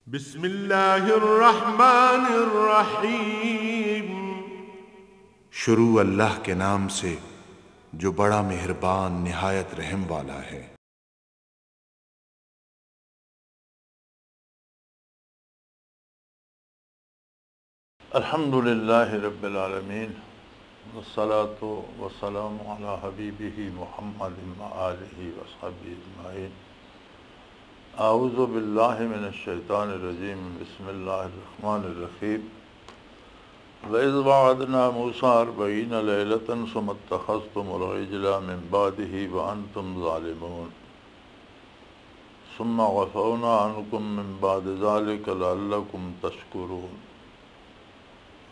बिस्मिल्लाहिर्रहमानिर्रहीम। शुरू अल्लाह के नाम से जो बड़ा मेहरबान निहायत रहम वाला है। अल्हम्दुलिल्लाहि रब्बिल आलमीन वस्सलातु वस्सलामु अला हबीबिही मुहम्मदिन व आलिहि व अस्हाबिही अजमाइन। आऊज़ु बिल्लाहि मिनश शैतानिर रजीम। बिस्मिल्लाहिर रहमानिर रहीम। व इज़ वअदना मूसा 40 लैलतन सुम्मा इत्तख़ज़्तुमुल इज्ला मिन बादिही व अंतुम ज़ालिमून सुम्मा अफ़ौना अन्कुम मिन बादि ज़ालिका लअल्लकुम तशकुरून।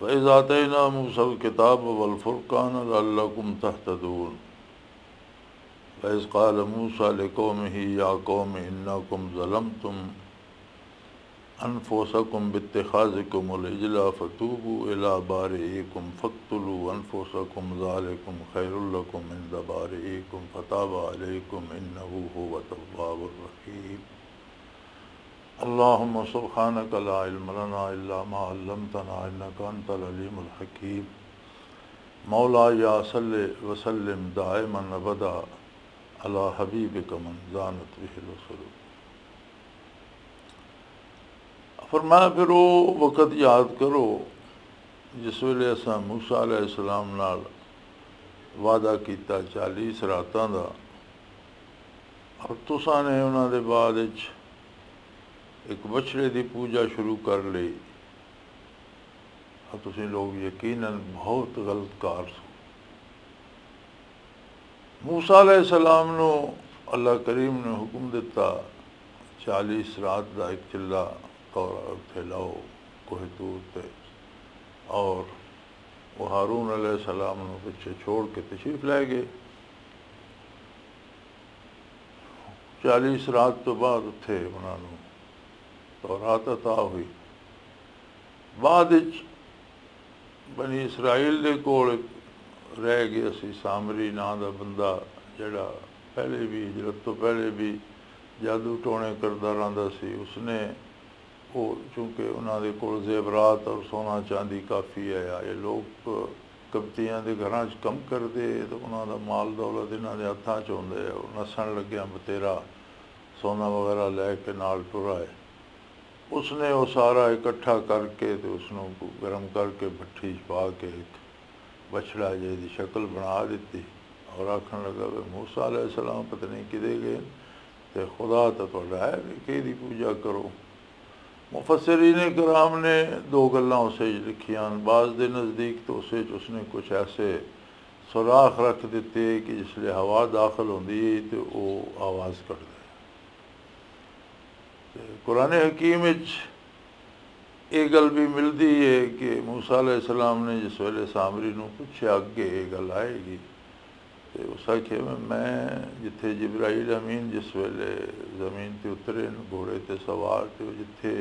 व इज़ आतैना मूसल किताब वल फ़ुरक़ान लअल्लकुम तहतदून। व इज़ क़ाल मूसा लिक़ौमिही या क़ौमि इन्नकुम ज़लमतुम अनफुसकुम बित्तिख़ाज़िकुमुल इज्ला फ़तूबू इला बारिइकुम फ़क़्तुलू अनफुसकुम ज़ालिकुम ख़ैरुल लकुम इंद बारिइकुम फ़ताब अलैकुम इन्नहु हुवत तव्वाबुर रहीम। अल्लाहुम्मा सुब्हानका ला इल्म लना इल्ला मा अल्लमतना इन्नका अंतल अलीमुल हकीम। मौलाया सल्लि व सल्लिम दाइमन अबदा अला हबीबिका मन ज़ानत बिहिल उसुलू। फरमाया फिर वो वक़्त याद करो जिस वेले असां मूसा अलैहिस्सलाम नाल वादा किया 40 रातां दा, और तुसां ने उन्हां दे बाद एक बछड़े की पूजा शुरू कर ली। और तुसीं लोग यकीनन बहुत गलतकार सो। मूसा अलैहिस्सलाम नू अल्लाह करीम ने हुक्म दिता 40 रात का एक चिल्ला उत्थे लाओ कोहे तूर ते, और वो हारून अलैहिस्सलाम नू पिछे छोड़ के तशरीफ लै गए। 40 रात तो बाद उत्थे उन्होंने तौरात अता हुई। बाद बनी इसराइल दे कोल रह गया सी सामरी नां दा बंदा, जड़ा पहले भी हिजरत तो पहले भी जादू टोने करता रहा सी। उसने वो चूँकि उन्होंने कोल जेवरात और सोना चांदी काफ़ी है, ये लोग कपतियां के घर कम करते तो उन्होंने माल दौलत इन्हों के हथा च होंदे, नसन लग्या बतेरा सोना वगैरह लैके नाल टुरा है। उसने वो सारा इकट्ठा करके तो उसनों गर्म करके भट्ठी पा के एक बछड़ा जी शक्ल बना दी, और आखन लगा भी मूसा अलैहिस्सलाम पता नहीं किदे गए, तो खुदा तो तुहाडा है भी कि पूजा करो। मुफस्सिरीन कराम ने 2 गल्लां उसे लिखियां। बाज़ के नज़दीक तो उसने कुछ ऐसे सुराख रख दिते कि जिसले हवा दाखिल होंदी है तो वो आवाज़ करता है। कुरान हकीम ये गल भी मिलती है कि मूसा अलैहिस्सलाम ने जिस वेले सामरी नूं पुछया अगे ये गल आएगी, तो उस आखे मैं जिथे जिब्राइल अमीन जिस वेले जमीन ते उतरे घोड़े ते सवार, तो जिथे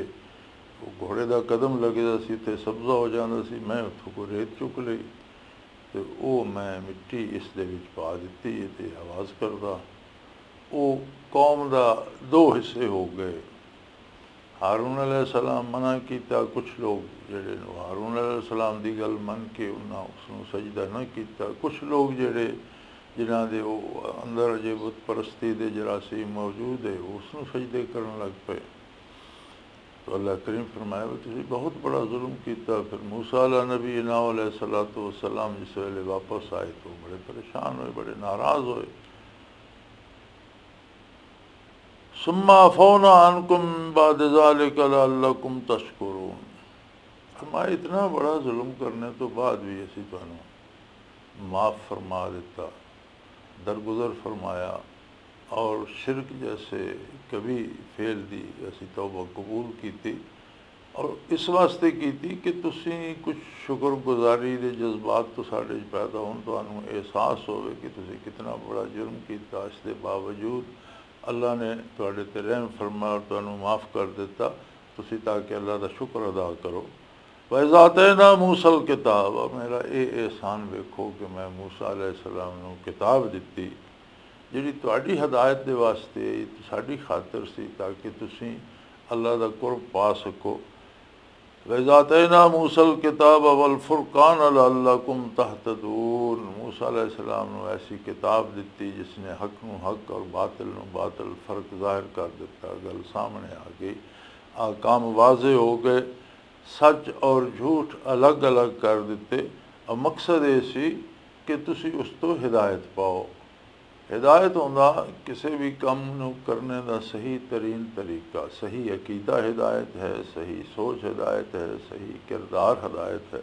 वो घोड़े का कदम लगेगा सी ते सब्जा हो जाता सी, मैं उतों को रेत चुक ली, तो वो मैं मिट्टी इस दे विच पा दी ते आवाज़ करदा। वो कौम का 2 हिस्से हो गए। हारून अलैहिस्सलाम मना किया, कुछ लोग जेड़े हारून अलैहिस्सलाम की गल मन के उन्हें उसनूं सजदा न किया। कुछ लोग जेड़े जिन्हां दे वो अंदर अजे बुत परस्ती के जरासीम मौजूद है उसनूं सजदे करन लग पे। तो अल्लाह करीम फरमाया भी तुसीं बहुत बड़ा जुल्म किया। फिर मूसा नबी अलैहिस्सलातु वस्सलाम जिस वेले वापस आए तो बड़े परेशान हुए, बड़े नाराज़ हुए। सुम्मा अफ़ौना अन्कुम बाद ज़ालिका लअल्लकुम तशकुरून। फरमाया इतना बड़ा जुल्म करने तो बाद भी असी तुहानूं माफ़ फरमा दिता, दरगुजर फरमाया, और शिरक जैसे कभी फेल दी असी तौबा कबूल की, और इस वास्ते की कि तुसीं कुछ शुक्रगुजारी के जज्बात तो साढ़े पैदा होण, तुहानूं एहसास होवे कि तुसीं कितना बड़ा जुर्म किया। इसके बावजूद अल्लाह ने तुहाडे ते रहम फरमाया और तुहानूं माफ़ कर दिता, तुसीं ताकि अल्लाह का शुक्र अदा करो। वइज़ आतैना मूसल किताब, मेरा ये एहसान वेखो कि मैं मूसा अलैहिस्सलाम नूं किताब दिती जिहड़ी तुहाडी हदायत दे वास्ते साडी खातर सी, ताकि तुसीं अल्लाह दा कुर्ब पा सको। वज़ातना मूसल किताब वल फुरकान लअल्लकुम तहतदून, मूसा अलैहिस्सलाम नूं ऐसी किताब दिती जिसने हक नूं हक और बातिल नूं बातिल फ़र्क ज़ाहिर कर दिता। गल सामने आ गई, आकाम वाज़े हो गए, सच और झूठ अलग अलग कर दिते। और मकसद ये सी कि तुसी उस तो हिदायत पाओ। हिदायत होंदा किसी भी काम नूं करने का सही तरीन तरीका, सही अकीदा हिदायत है, सही सोच हिदायत है, सही किरदार हिदायत है।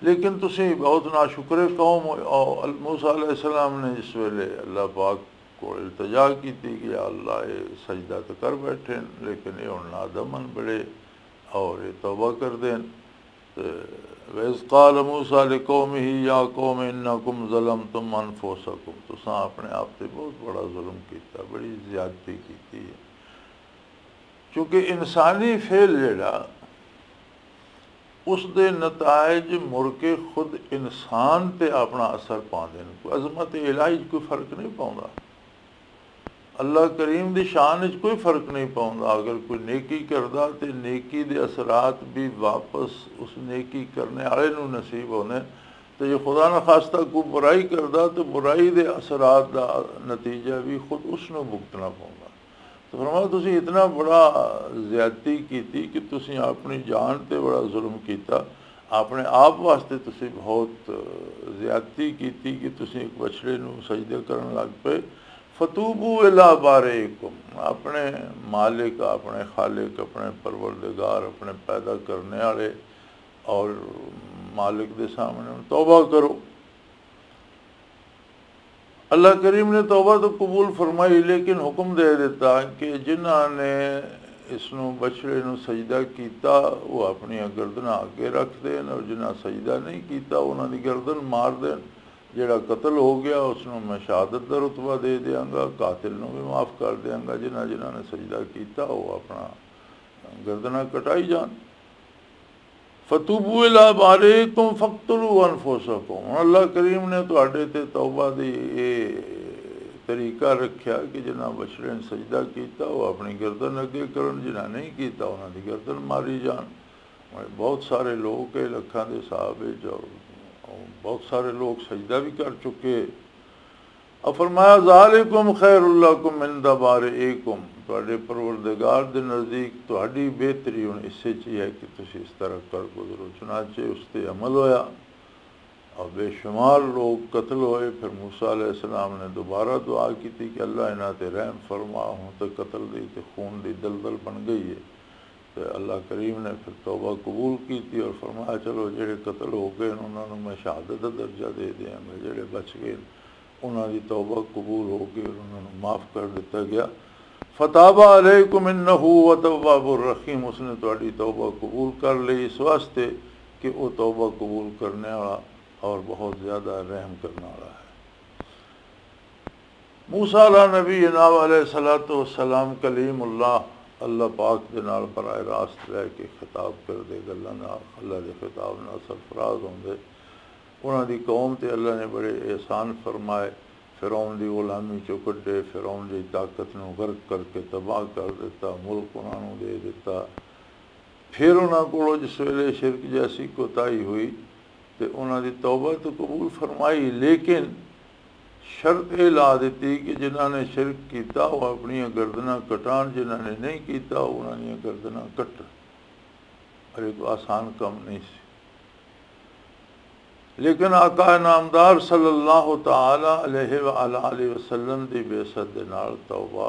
लेकिन तुसी बहुत नाशुक्रे कौम हो। मूसा अलैहिस्सलाम ने जिस वेले अल्लाह पाक को इल्तजा की कि अल्लाह ये सजदा तो कर बैठे, लेकिन ये हुण नादमन बड़े और ये तौबा कर देन। वैज़ क़ाल मूसा लिक़ौमिही या कौम इन्नकुम ज़लमतुम अनफुसकुम, तुसां अपने आप से बहुत बड़ा जुल्म किया, बड़ी ज़्यादती की है। क्योंकि इंसानी फेल जेड़ा उस दे नताइज मुड़ के खुद इंसान ते अपना असर पाते हैं। कोई अजमत इलाही कोई फ़र्क नहीं पाता, अल्लाह करीम की शान कोई फ़र्क नहीं पाता। अगर कोई नेकी करता तो नेकी के असरात भी वापस उस नेकी करने वाले नूं नसीब होने, तो जो खुदा न खास्ता कोई बुराई करता तो बुराई के असरात का नतीजा भी खुद उसनों भुगतना पौंदा। तो फरमाया तुसी इतना बड़ा ज़्यादती की कि तुसी अपनी जान ते बड़ा जुल्म किया, अपने आप वास्ते तुसी बहुत ज़्यादती की कि तुसी एक बछड़े नूं सजदे करन लग पे। फतूबू इला बारेकुम, अपने मालिक, अपने खालिक, अपने परवरदिगार, अपने पैदा करने वाले और मालिक के सामने तौबा करो। अल्लाह करीम ने तौबा तो कबूल फरमाई, लेकिन हुक्म दे दिता कि जिन्होंने इसनों बछड़े नूं सजदा किया वो अपनी गर्दन अगे रख देन, और जिन्हें सजदा नहीं किया उन्होंने गर्दन मार देन। जिहड़ा कतल हो गया उसनों मैं शहादत का रुतबा दे देंगा, कातिल नूं भी माफ़ कर देंगा। जिन्होंने सजदा किया वो अपना गर्दना कटाई जान। फतूबू इला बारेकुम फक्तुलू अनफुसकुम, अल्लाह करीम ने तुहाडे ते तौबा दी ये तरीका रखा कि जिन्हें बछड़े ने सजदा किया वो अपनी गर्दन अगे करन, जिन्हें नहीं किया उन्होंने गर्दन मारी जान। बहुत सारे लोग के लखां के हिसाब और बहुत सारे लोग सजदा भी कर चुके। और फरमाया ज़ालिकुम खैरुल लकुम इंदा बारिकुम, तुहाडे परवरदिगार दे नज़दीक तुहाडी बेहतरी हुण इसे च है कि तुसीं इस तरह कर गुजरो। चुनाचे उस ते अमल होया और बेशुमार लोग कत्ल होए। फिर मूसा अलैहिस्सलाम ने दोबारा दुआ की कि अल्लाह इन्हां ते रहम फरमा, हुण तो कत्ल दी ते खून दी दलदल बन गई है। तो अल्लाह करीम ने फिर तौबा कबूल की और फरमाया चलो जेड़े कत्ल हो गए उन्होंने मैं शहादत का दर्जा दे देंगे, जेड़े बच गए उन्होंने तौबा कबूल हो गई और उन्होंने माफ़ कर दिता गया। फताबा अलैकुम इन्नहु व तव्वाबुर रहीम, उसने तुहाडी तौबा कबूल कर ली इस वास्ते कि वो तौबा कबूल करने वाला और बहुत ज़्यादा रहम करने वाला है। मूसा अला नबी जनाब अलैहिस्सलातु वस्सलाम कलीमुल्लाह अल्लाह पाक दे नाल बराए रास्त रह के खिताब करते, गल्लां नाल अल्लाह के खिताब नाल सरफराज होंदे। उन्हां दी कौम ते अल्लाह ने बड़े एहसान फरमाए, फिरौन दी गुलामी चो कड्डे, फिरौन दी ताकत नूं गर्क करके तबाह कर दिता, मुल्क उन्हां नूं दे दिता। फिर उन्हां कोलों जिस वेले शिरक जैसी कोताही हुई तो उन्हां दी तौबा तो कबूल फरमाई, लेकिन शर्त ये ला दी कि जिन्होंने शिरक किया वो अपन गर्दना कटान, जिन्होंने नहीं किया उन्होंने गर्दना कट। और एक आसान काम नहीं सी। लेकिन आका नामदार सल्लल्लाहु तआला अलैहि वसल्लम की बेअसत दे नाल तौबा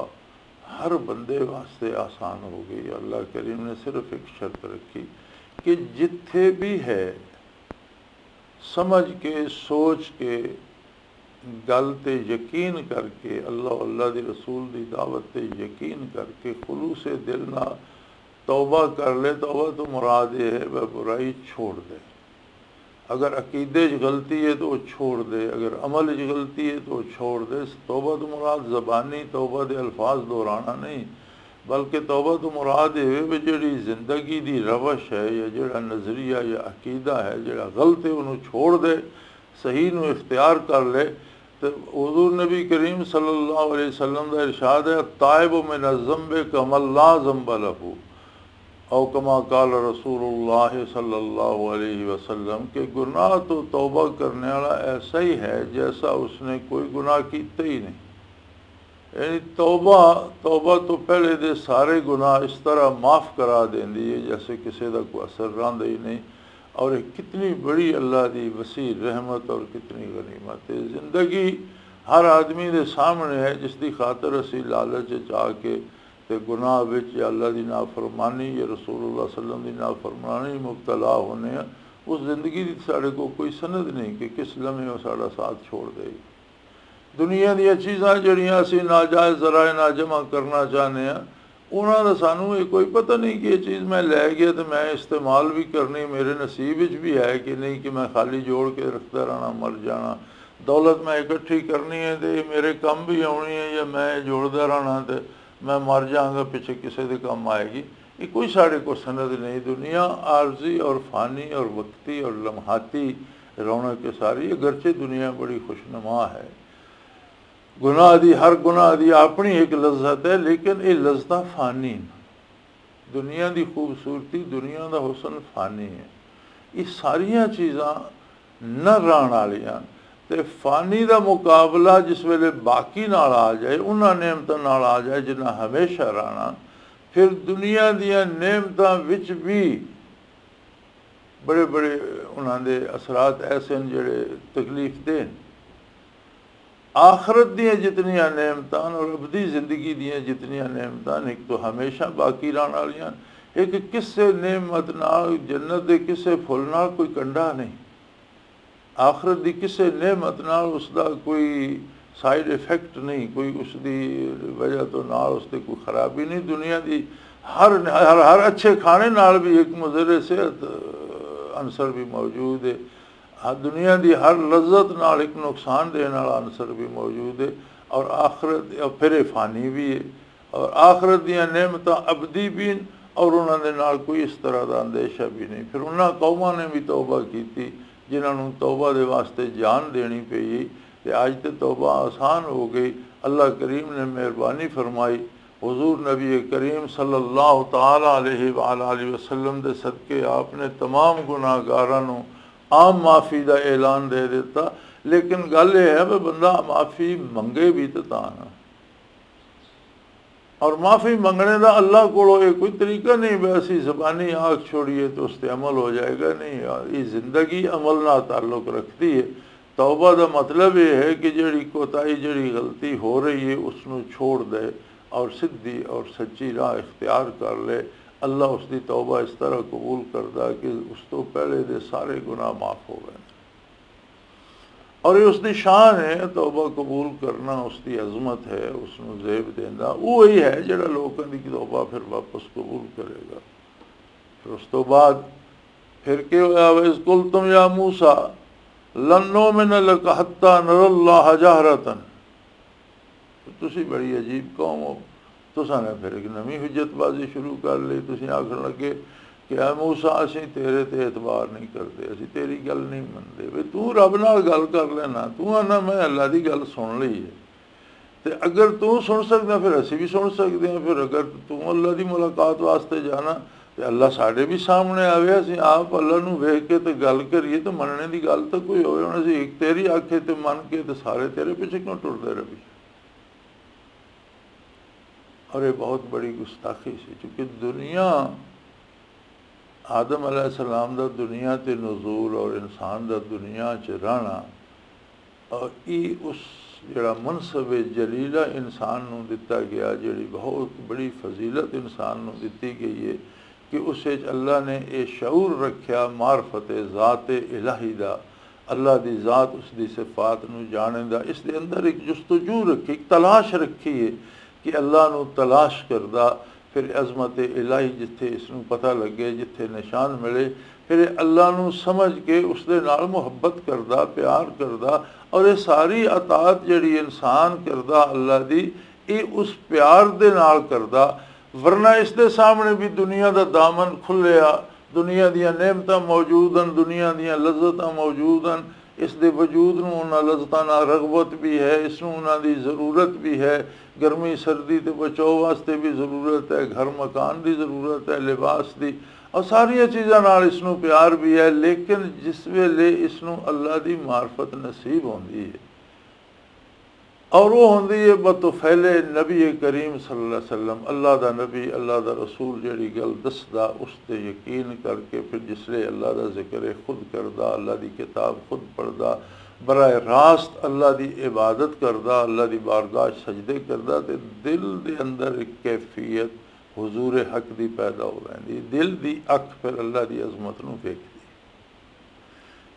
हर बंदे वास्ते आसान हो गई। अल्लाह करीम ने सिर्फ एक शर्त रखी कि जिथे भी है समझ के सोच के गल ते यकीन करके अल्लाह दी रसूल दी दावत ते यकीन करके खुलूस दिल ना तौबा कर ले। तौबा तो मुराद ये है वह बुराई छोड़ दे। अगर अकीदे च गलती है तो वो छोड़ दे, अगर अमल च गलती है तो वो छोड़ दे। तौबा तो मुराद ज़बानी तौबा दे अल्फाज दोहराना नहीं, बल्कि तौबा तो मुराद है भी जी जिंदगी की रवश है या जोड़ा नज़रिया या अकीदा है जोड़ा गलत है उन्होंने छोड़ दे, सही नूं इख्तियार कर ले। तो हुज़ूर नबी करीम सल्लल्लाहु अलैहि वसल्लम का इरशाद है, ताइब मिन ज़म्बे कमल ला ज़म्ब लहू, औ कमा काल रसूलुल्लाह सल्लल्लाहु अलैहि वसल्लम के गुनाह तो तौबा करने वाला ऐसा ही है जैसा उसने कोई गुनाह किया ही नहीं। यानी तौबा तो पहले दे सारे गुनाह इस तरह माफ़ करा देंदी है जैसे किसी का कोई असर रहा ही नहीं। और कितनी बड़ी अल्लाह की वसी रहमत और कितनी गनीमत है। ज़िंदगी हर आदमी के सामने है जिसकी खातर असी लालच आके ते गुनाह विच या अल्लाह की नाफरमानी या रसूलुल्लाह सल्लम की नाफरमानी मुबतला होने, उस जिंदगी की साढ़े को कोई सनद नहीं कि किस लम्हे वो साड़ा साथ छोड़ देगी। दुनिया दी चीज़ां जड़ियां असी नाजायज़ ज़राए ना जमा करना चाहते हैं, उन्होंने सानू ये कोई पता नहीं कि ये चीज़ मैं लै गया तो मैं इस्तेमाल भी करनी मेरे नसीब भी है कि नहीं, कि मैं खाली जोड़ के रखता रहना मर जाना। दौलत मैं इकट्ठी करनी है तो मेरे कम भी आनी है, या मैं जोड़ता रहना तो मैं मर जाऊँगा पिछे किसी के कम आएगी। ये कोई साढ़े को सनद नहीं। दुनिया आर्जी और फ़ानी और वक्ती और लम्हाती रौनक के सारी, अगरचे दुनिया बड़ी खुशनुमा है। गुनाह दी हर गुनाह दी अपनी एक लज्जत है, लेकिन ये लज्जत फ़ानी, दुनिया की खूबसूरती दुनिया का हुसन फ़ानी है। ये सारिया चीज़ां न रहन वालियां ते फ़ानी का मुकाबला जिस वेले बाकी नाल आ जाए, उन्हां नेमतां नाल आ जाए जिन्हां हमेशा रहना, फिर दुनिया दियां नेमतां विच भी बड़े बड़े उन्हां दे असरात ऐसे हैं जिहड़े तकलीफ देन। आखरत दियां जितनियां नेमतां और अबदी ज़िंदगी दियां जितनियां नेमतां, एक तो हमेशा बाकी रहन वालियां, एक किसे नेमत नाल जन्नत दे किसे फुल नाल कोई कंडा नहीं। आखरत की किसी नेमत नाल उसका कोई साइड इफेक्ट नहीं, कोई उसकी वजह तो नाल उसकी कोई खराबी नहीं। दुनिया की हर हर हर अच्छे खाने नाल भी एक मुज़र सेहत अंसर भी मौजूद है। दुनिया की हर लज्जत नाल एक नुकसान देने वाला अंसर भी मौजूद है। और आखरत फिर फ़ानी भी है, और आखरत दियां नेमतां अबदी भी, और उन्होंने नाल कोई इस तरह का अंदेशा भी नहीं। फिर उन्होंने कौमां ने भी तौबा की जिन्होंने तौबा के वास्ते जान देनी पई, तो अज तो तौबा आसान हो गई। अल्लाह करीम ने मेहरबानी फरमाई, हुजूर नबी करीम सल्लल्लाहु ताला अलैहि वसल्लम के सदके आपने तमाम गुनाहगारां नूं आम माफ़ी का ऐलान दे दिता। लेकिन गल यह है भी बंदा माफ़ी मंगे भी तो ना, और माफ़ी मंगने का अल्लाह को कोई तरीका नहीं भी असी ज़बानी आँख छोड़िए तो उस पर अमल हो जाएगा। नहीं यार, ये ज़िंदगी अमल ना ताल्लुक रखती है। तौबा का मतलब ये है कि जड़ी कोताही जड़ी गलती हो रही है उसनों छोड़ दे और सीधी और सच्ची राह इख्तियार कर ले। अल्लाह उसकी तौबा इस तरह कबूल करता कि उस तो पहले दे सारे गुनाह माफ़ हो गए। और ये उसकी शान है, तौबा कबूल करना उसकी अजमत है, उसनों ज़ेब देना वही है जड़ा लोगों की तौबा फिर वापस कबूल करेगा। फिर उस तो बाद फिर क्या होया, वैस कुल तुम या मूसा लन्नो में न लक हत्ता नरल्लाह जहरतन। तुसी बड़ी अजीब कौम हो, तुसा ने फिर एक नवी हुज्जतबाजी शुरू कर ली। तुसी आखन लगे कि आ मूसा असी तेरे ते एतबार नहीं करते, असी तेरी गल नहीं मनते। भी तू रब नाल गल कर लेना, तू आना मैं अल्लाह की गल सुन ली है, तो अगर तू सुन सकदा फिर असी भी सुन सकते हैं। फिर अगर तू अल्लाह की मुलाकात वास्ते जाना तो अल्लाह साढ़े भी सामने आवे, असी आप अल्लाह नूं वेख के तो गल करिए, तो मनने की गल तो कोई होवे। हुण असी एक तेरी आखे तो मन के तो सारे तेरे पीछे क्यों टुरदे रही। और ये बहुत बड़ी गुस्ताखी सी, क्योंकि दुनिया आदम अलैहिस्सलाम दा दुनिया ते नज़ूल और इंसान दा दुनिया च रहना, और ये उस जड़ा मनसब जलीला इंसान नूं दिता गया, जड़ी बहुत बड़ी फजीलत इंसान नूं दिती गई है कि उस अल्लाह ने यह शऊर रखा मारफत ज़ात इलाही दा, अल्लाह की ज़ात उसकी सिफात नूं जाने दा। इस दे अंदर एक जुस्तजू रखी, एक तलाश रखी है कि अल्लाह नूं तलाश करदा। फिर अजमत इलाही जिथे इसनूं पता लगे, जिथे निशान मिले, फिर अल्लाह नूं समझ के उसदे नाल मुहब्बत करदा, प्यार करदा। और ये सारी अतात जड़ी इंसान करदा अल्लाह दी, ये उस प्यार दे नाल करदा। वरना इस दे सामने भी दुनिया दा दामन खुलिया, दुनिया दियां नेमतां मौजूद हैं, दुनिया दियां लज्जतां मौजूद हैं, इस दे वजूद नूं उन्हां लज़्ज़तां नाल रग़बत भी है, इसनूं उन्हां दी ज़रूरत भी है, गर्मी सर्दी ते बचाव वास्ते भी ज़रूरत है, घर मकान की ज़रूरत है, लिबास की और सारिया चीज़ों नाल इसनूं प्यार भी है। लेकिन जिस वेले इसनूं अल्लाह की मार्फत नसीब होंदी है और वो होंदी है बतौफैले नबी करीम सल्लल्लाहु अलैहि वसल्लम, अल्लाह दा नबी अल्लाह दा रसूल जिहड़ी गल दसदा उस ते यकीन करके फिर जिसले अल्लाह दा जिक्र खुद करदा, अल्लाह दी किताब खुद पढ़दा, बराए रास्त अल्लाह दी इबादत करदा, अल्लाह दी बारगाह सजदे करदा ते दिल दे अंदर एक कैफियत हुजूर हक दी पैदा हो रही, दिल दी अख फिर अल्लाह दी अजमत नूं वेखदी।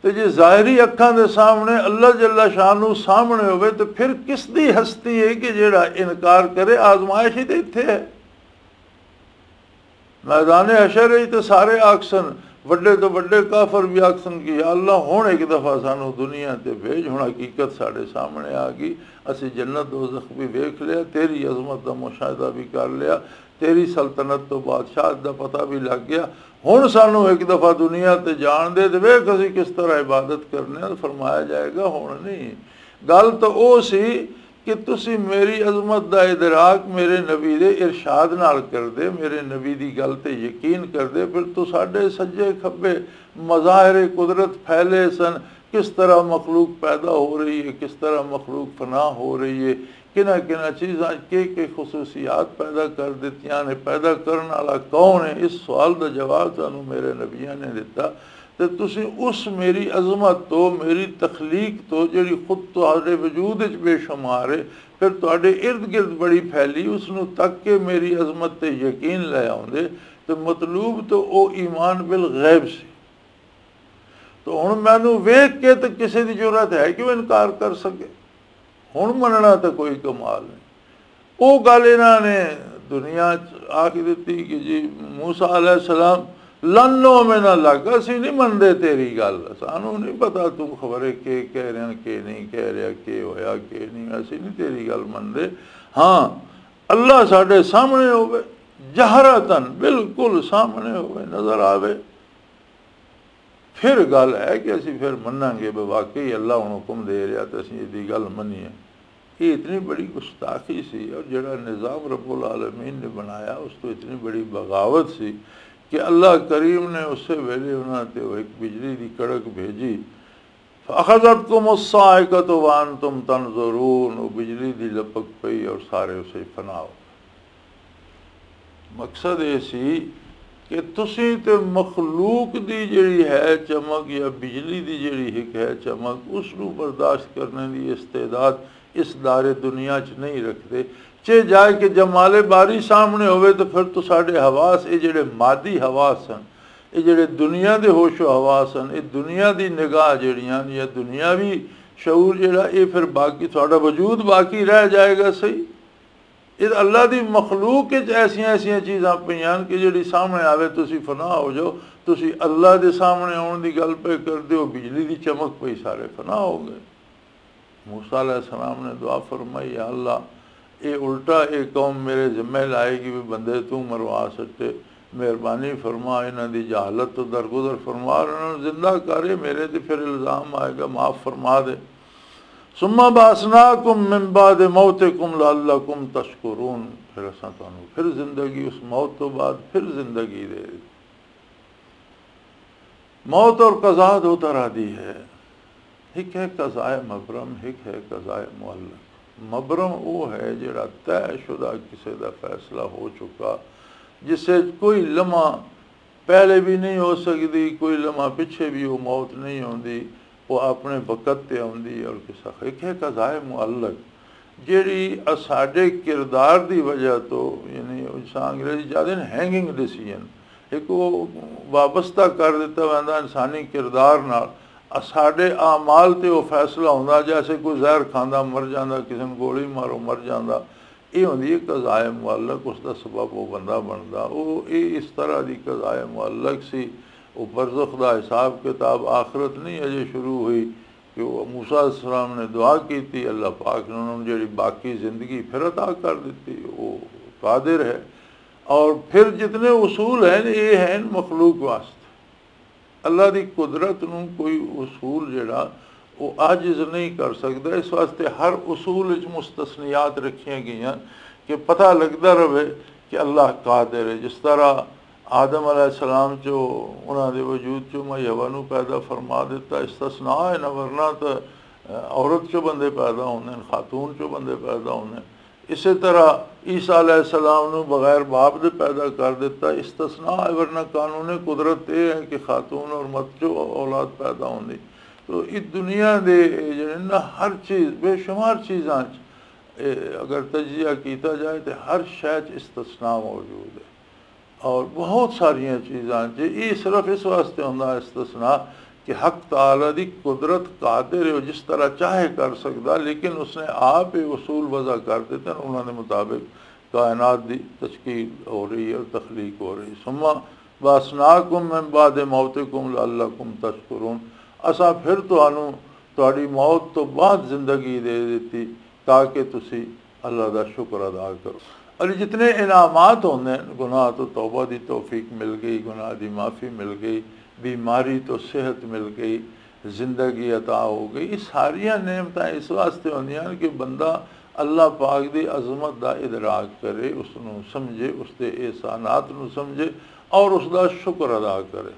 तो जे ज़ाहिरी अखां दे सामने अल्लाह जल्ला शानू सामने होवे तो फिर किस दी हस्ती है कि जेड़ा इनकार करे। आजमाइश ही तो इत्थे है। मैदान हशर तो सारे आखसन, वड्डे तो वड्डे काफर भी आखसन कि अल्लाह हुण एक दफ़ा सानू दुनिया ते भेज, हुण हकीकत साढ़े सामने आ गई, असी जन्नत दोज़ख भी वेख लिया, तेरी अजमत का मुशाहिदा भी कर लिया, तेरी सल्तनत तो बादशाह का पता भी लग गया, हुण सानू एक दफ़ा दुनिया ते जान दे, वेख असी किस तरह इबादत करने। फरमाया जाएगा हुण नहीं, गल तो वो सी कि तुसी मेरी अजमत का इदराक मेरे नबी दे इरशाद नाल कर दे, मेरे नबी की गल ते यकीन कर दे, फिर तो साढ़े सज्जे खब्बे मज़ाहिर कुदरत फैले सन, किस तरह मखलूक पैदा हो रही है, किस तरह मखलूक फना हो रही है, किना किना चीज़ां के खसूसियात पैदा कर दित्तियां ने, पैदा करने वाला कौन है, इस सवाल का जवाब सानू मेरे नबिया ने दिता। तो तुसी उस मेरी अजमत तो, मेरी तखलीक तो जिहड़ी खुद तुहाडे वजूद विच बेशुमार है, फिर तुहाडे इर्द गिर्द बड़ी फैली, उसनूं तक के मेरी अजमत ते यकीन लै आउंदे। तो मतलूब तो वो ईमान बिल गैब सी। तो हुण मैनू वेख के तो किसी की जरूरत है कि वो इनकार कर सके, हुण मनना तो कोई कमाल नहीं। वो गल इन्हां ने दुनिया आख दी कि जी मूसा अलैहिस्सलाम लानो में ना लग, असी नहीं मनते तेरी गल, सानू नहीं पता तू खबर है के कह रहा के नहीं कह रहा, के होया के नहीं, असी नहीं तेरी गल मनते। हाँ अल्लाह साढ़े सामने होवे, जहरतन बिल्कुल सामने होवे, नजर आवे, फिर गल है कि असी फिर मनांगे भी वाकई अल्लाह हुण हुक्म दे रहा तो असी इसकी गल मनीए। ये इतनी बड़ी गुस्ताखी सी और जिहड़ा निज़ाम रब्बुल आलमीन ने बनाया उस तो इतनी बड़ी बगावत सी कि अल्लाह करीम ने उस वेले उन्होंने वो एक बिजली की कड़क भेजी, फ़अख़ज़तकुमुस्साइक़त व अंतुम तंज़ुरून, वो बिजली की लपक पई और सारे उसे फना हो। मकसद ये सी कि तुसी ते मखलूक की जिहड़ी है चमक या बिजली की जिहड़ी हिक है चमक, उसनूं बर्दाश्त करने की इस्तेदाद इस दारे दुनिया च नहीं रखते। चे जाए कि जमाले बारी सामने होवे तो फिर तो साढ़े हवास, ये जिहड़े मादी हवास सन, ये जिहड़े दुनिया के होशो हवास सन, ये दुनिया की निगाह जिहड़ियां या दुनियावी शऊर जिहड़ा, ये फिर बाकी थोड़ा वजूद बाकी रह जाएगा। सही ये अल्लाह की मखलूक ऐसिया ऐसिया चीज़ां पईयां कि जिहड़ी सामने आवे तुसी फना हो जाओ। तुसी अल्लाह के सामने आने की गल पे करते हो, बिजली की चमक पई, सारे फना हो गए। मूसा अलैहिस्सलाम ने दुआ फरमाई, या अल्लाह ये उल्टा एक कौम मेरे जिम्मे लाएगी भी बंदे तू मरवा सके, मेहरबानी फरमा, इन्हां दी जहालत तो दरगुजर फरमा, इन्होंने जिंदा करे, मेरे तो फिर इल्ज़ाम आएगा, माफ़ फरमा दे। सुम्मा बासनाकुम मिन बाद मौतिकुम लअल्लकुम तशकुरून, फिर असां तुहानू फिर जिंदगी, उस मौत तो बाद फिर जिंदगी दे। मौत और कज़ा दो तरह दी है, एक है कज़ाए मबरम, एक है कज़ाए मुअल्लक। मबरम वो है जिहड़ा तयशुदा किसी का फैसला हो चुका, जिससे कोई लम्हा पहले भी नहीं हो सकती, कोई लम्हा पिछे भी वो मौत नहीं आती, वो अपने वक़्त ते आती और किसा। एक है कज़ाए मुअल्लक जिहड़ी साडे किरदार की वजह तो, यानी अंग्रेजी ज़्यादा हैंगिंग डिसीजन, एक वो वाबस्ता कर दिता वैंदा इंसानी किरदार नाल, साढ़े आमाल ते वो फैसला होंदा, जैसे कोई जहर खांदा मर जाता, किसी ने गोली मारो मर जाता, ये होंदी है कज़ाए मुअल्लक, उसका सबब वो बंदा बनता। वो ये इस तरह की कज़ाए मुअल्लक सी। वो बरज़ख दा हिसाब किताब आखरत नहीं अजे शुरू हुई कि वो मूसा अलैहिस्सलाम ने दुआ की थी, अल्लाह पाक ने उन्होंने जी बाकी ज़िंदगी फिर अता कर दी, वो कादिर है। और फिर जितने उसूल हैं ये हैं मखलूक वास्ते, अल्लाह की कुदरत नूं कोई उसूल जिहड़ा वो आजिज़ नहीं कर सकता। इस वास्ते हर उसूल मुस्तस्नियात रखिया गई कि पता लगता रहे कि अल्लाह कादिर है। जिस तरह आदम अलैहिस्सलाम जो उन्होंने वजूद चो मैं हवा नूं पैदा फरमा दिता, इस्तिस्ना है ना, वरना तो औरत चो बंदे पैदा होंगे, खातून चो बंदे पैदा होंगे। इस तरह ईसा अलैहिस्सलाम नूं बगैर बाप दे पैदा कर दिता, इस्तिस्ना है, वरना कानून कुदरत ये है कि खातून और मर्द चो औलाद पैदा होंगी। तो इस दुनिया के जिहड़े ना हर चीज़ बेशुमार चीज़ां अगर तजिया किया जाए तो हर शय इस्तिस्ना मौजूद है। और बहुत सारिया चीज़ां ये सिर्फ इस वास्ते होंदा इस्तिस्ना कि हक ताला दी कुदरत कादिर है, जिस तरह चाहे कर सकता, लेकिन उसने आप ही उसूल वज़ा कर देते हैं, उन्होंने मुताबिक कायनात दी तश्कील हो रही है और तख्लीक हो रही है। सुम्मा बासनाकुम मिन बादि मौतिकुम लअल्लकुम तशकुरून, असा फिर तुहानू तुहाडी मौत तो बाद जिंदगी दे दी ताकि तुसी अल्लाह का शुक्र अदा करो। और जितने इनामात होंगे हैं, गुनाह तो तौबा की तौफीक मिल गई, गुनाह की माफ़ी मिल गई, बीमारी तो सेहत मिल गई, जिंदगी अता हो गई, ये सारिया नेमतां इस वास्ते होंदियां कि बंदा अल्लाह पाक की अजमत का इदराक करे, उसनू समझे, उसके एहसानात नू समझे और उसका शुक्र अदा करे।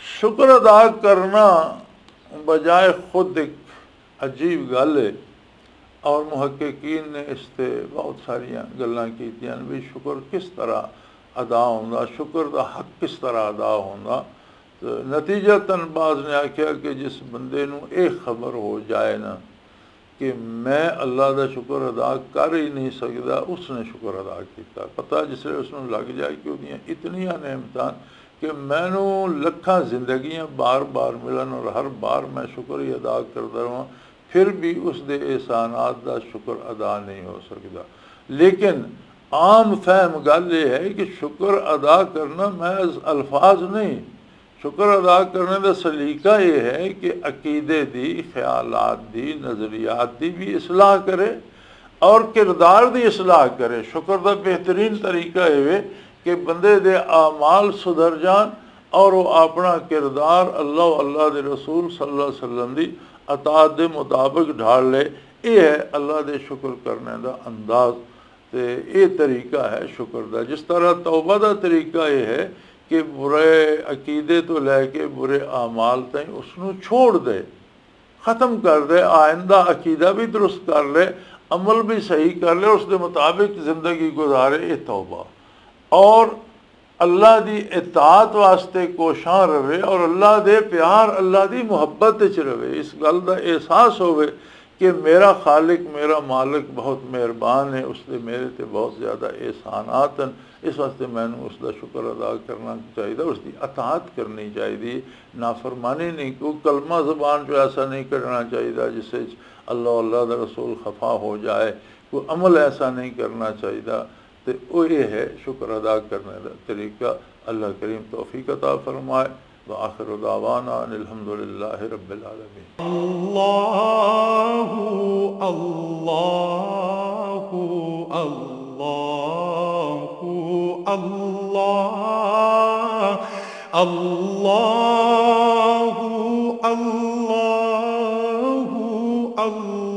शुक्र अदा करना बजाय खुद एक अजीब गल है। और मुहक्किकीन ने इस ते बहुत सारिया गल्लां कीतियां भी शुक्र किस तरह अदा होंदा, शुक्र का हक किस तरह अदा होंदा। तो नतीजतन बाज़ ने आख्या कि जिस बंदे नू एक खबर हो जाए ना कि मैं अल्लाह का शुक्र अदा कर ही नहीं सकता, उसने शुक्र अदा किया। पता जिसले उसनू लग जाए कि उहदियां इतनियां नेमतां कि मैनू लखां जिंदगियां बार बार मिलन और हर बार मैं शुक्र ही अदा करता रहा, फिर भी उसके एहसानात का शुक्र अदा नहीं हो सकता। लेकिन आम फहम गल यह है कि शुक्र अदा करना महज अल्फाज नहीं, शुक्र अदा करने का सलीका यह है कि अकीदे दी, ख्यालात दी, नज़रियात दी भी इसलाह करे और किरदार की इसलाह करे। शुक्र का बेहतरीन तरीका यह है कि बंदे दे आमाल सुधर जान और वो अपना किरदार अल्लाह अल्लाह के रसूल सल्लल्लाहु अलैहि वसल्लम की अताअत के मुताबिक ढाल ले। ये है अल्लाह के शुक्र करने का अंदाज, तो ये तरीका है शुक्र का। जिस तरह तौबा का तरीका यह है कि बुरे अकीदे तो लैके बुरे आमाल तक उसनू छोड़ दे, ख़त्म कर दे, आइंदा अकीदा भी दुरुस्त कर ले, अमल भी सही कर ले, उसके मुताबिक ज़िंदगी गुजारे, ये तौबा। और अल्लाह की इताअत वास्ते कोशां रहे और अल्लाह दे प्यार, अल्लाह की मुहब्बत च रहे। इस गल का एहसास होवे कि मेरा खालिक, मेरा मालिक बहुत मेहरबान है, उसके मेरे ते बहुत ज़्यादा एहसानात हैं, इस वास्ते मैंने उसका शुक्र अदा करना चाहिए, उसकी अताअत करनी चाहिए, नाफरमानी नहीं। कोई कलमा ज़बान पर ऐसा नहीं करना चाहिए जिससे अल्लाह अल्लाह का रसूल खफा हो जाए, कोई अमल ऐसा नहीं करना चाहिए। तो वो ये है शुक्र अदा करने का तरीका। अल्लाह करीम तौफीक अता फरमाए। व आखिर दावाना अल्हम्दुलिल्लाहि रब्बिल आलमीन। अल्लाहु अल्लाहु अल्लाहु अल्लाह अल्लाहु अल्लाहु अल्लाह।